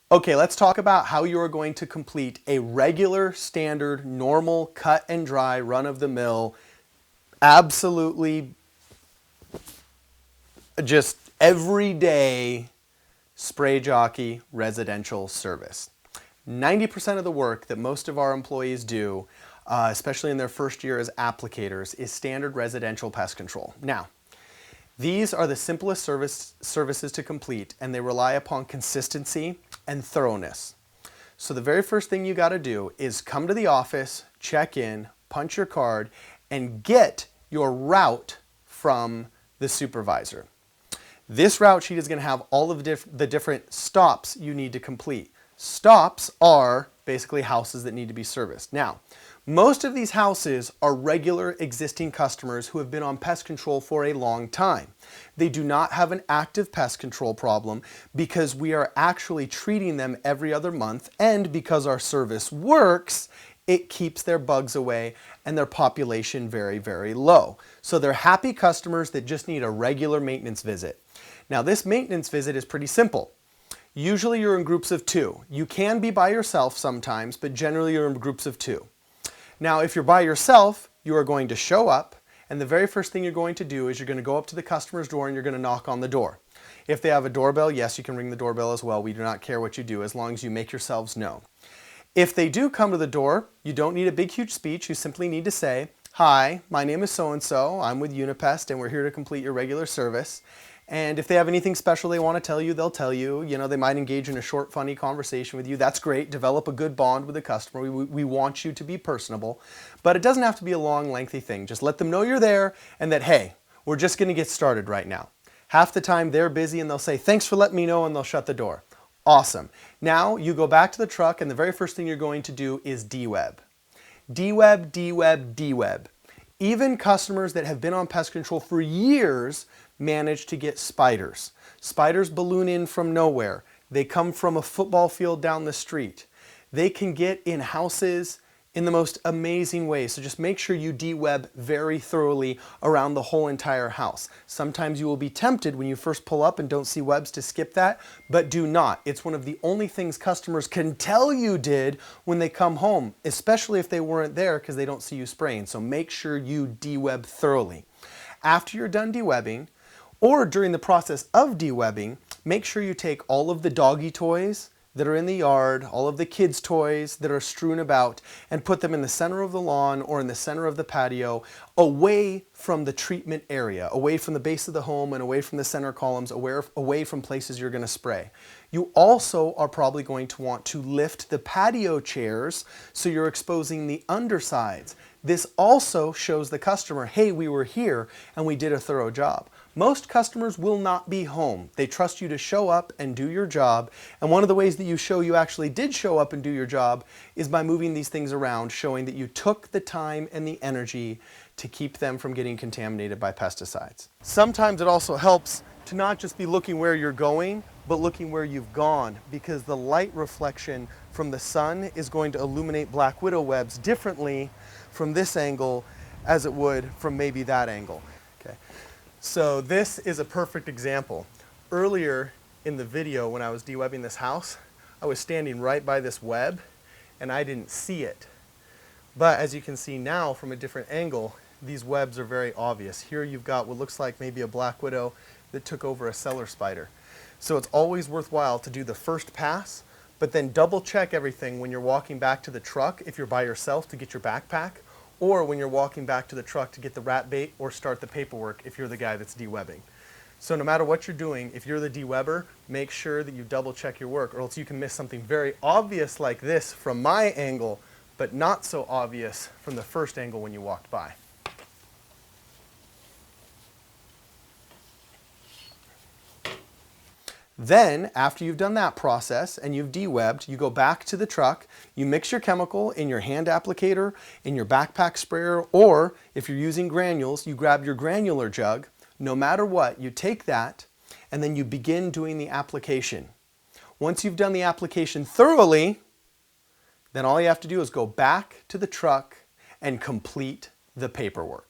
Okay, let's talk about how you are going to complete a regular, standard, normal, cut and dry, run-of-the-mill, absolutely just everyday spray jockey residential service. 90% of the work that most of our employees do, especially in their first year as applicators, is standard residential pest control. Now, these are the simplest services to complete, and they rely upon consistency and thoroughness. So the very first thing you got to do is come to the office, check in, punch your card, and get your route from the supervisor. This route sheet is going to have all of the different stops you need to complete. Stops are basically houses that need to be serviced. Now, most of these houses are regular existing customers who have been on pest control for a long time. They do not have an active pest control problem because we are actually treating them every other month, and because our service works, it keeps their bugs away and their population very, very low. So they're happy customers that just need a regular maintenance visit. Now, this maintenance visit is pretty simple. Usually you're in groups of 2. You can be by yourself sometimes, but generally you're in groups of 2. Now, if you're by yourself, you are going to show up, and the very first thing you're going to do is you're going to go up to the customer's door and you're going to knock on the door. If they have a doorbell, yes, you can ring the doorbell as well. We do not care what you do as long as you make yourselves known. If they do come to the door, you don't need a big, huge speech. You simply need to say, "Hi, my name is so-and-so. I'm with Unipest, and we're here to complete your regular service." And if they have anything special they want to tell you, they'll tell you. You know, they might engage in a short, funny conversation with you. That's great. Develop a good bond with the customer. We want you to be personable. But it doesn't have to be a long, lengthy thing. Just let them know you're there and that, hey, we're just going to get started right now. Half the time they're busy and they'll say, "Thanks for letting me know," and they'll shut the door. Awesome. Now you go back to the truck, and the very first thing you're going to do is de-web. De-web, de-web, de-web. Even customers that have been on pest control for years manage to get spiders. Spiders balloon in from nowhere. They come from a football field down the street. They can get in houses in the most amazing ways. So just make sure you de-web very thoroughly around the whole entire house. Sometimes you will be tempted when you first pull up and don't see webs to skip that, but do not. It's one of the only things customers can tell you did when they come home, especially if they weren't there because they don't see you spraying. So make sure you de-web thoroughly. After you're done de-webbing, or during the process of de-webbing, make sure you take all of the doggy toys that are in the yard, all of the kids' toys that are strewn about, and put them in the center of the lawn or in the center of the patio, away from the treatment area, away from the base of the home and away from the center columns, away from places you're going to spray. You also are probably going to want to lift the patio chairs so you're exposing the undersides. This also shows the customer, hey, we were here and we did a thorough job. Most customers will not be home. They trust you to show up and do your job. And one of the ways that you show you actually did show up and do your job is by moving these things around, showing that you took the time and the energy to keep them from getting contaminated by pesticides. Sometimes it also helps to not just be looking where you're going, but looking where you've gone, because the light reflection from the sun is going to illuminate black widow webs differently from this angle as it would from maybe that angle. Okay. So this is a perfect example. Earlier in the video when I was de-webbing this house, I was standing right by this web and I didn't see it. But as you can see now from a different angle, these webs are very obvious. Here you've got what looks like maybe a black widow that took over a cellar spider. So it's always worthwhile to do the first pass, but then double check everything when you're walking back to the truck if you're by yourself to get your backpack, or when you're walking back to the truck to get the rat bait or start the paperwork if you're the guy that's de-webbing. So no matter what you're doing, if you're the de-webber, make sure that you double check your work, or else you can miss something very obvious like this from my angle, but not so obvious from the first angle when you walked by. Then, after you've done that process and you've de-webbed, you go back to the truck, you mix your chemical in your hand applicator, in your backpack sprayer, or if you're using granules, you grab your granular jug. No matter what, you take that and then you begin doing the application. Once you've done the application thoroughly, then all you have to do is go back to the truck and complete the paperwork.